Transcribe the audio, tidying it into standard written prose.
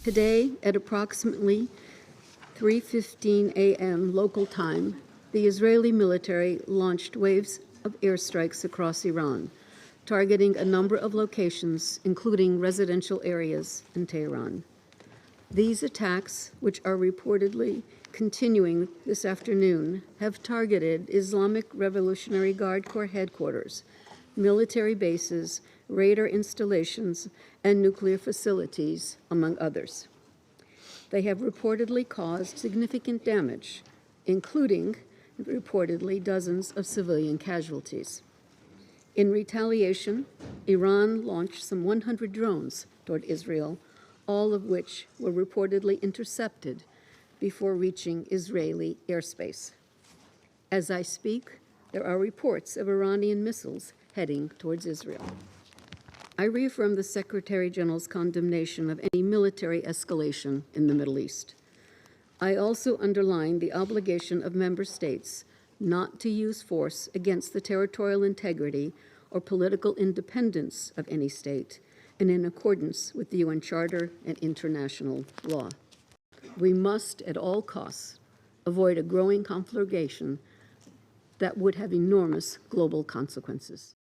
Today, at approximately 3:15 a.m. local time, the Israeli military launched waves of airstrikes across Iran, targeting a number of locations, including residential areas in Tehran. These attacks, which are reportedly continuing this afternoon, have targeted Islamic Revolutionary Guard Corps headquarters, military bases, radar installations, and nuclear facilities, among others. They have reportedly caused significant damage, including, reportedly, dozens of civilian casualties. In retaliation, Iran launched some 100 drones toward Israel, all of which were reportedly intercepted before reaching Israeli airspace. As I speak, there are reports of Iranian missiles heading towards Israel. I reaffirm the Secretary General's condemnation of any military escalation in the Middle East. I also underline the obligation of member states not to use force against the territorial integrity or political independence of any state, and in accordance with the UN Charter and international law. We must, at all costs, avoid a growing conflagration that would have enormous global consequences.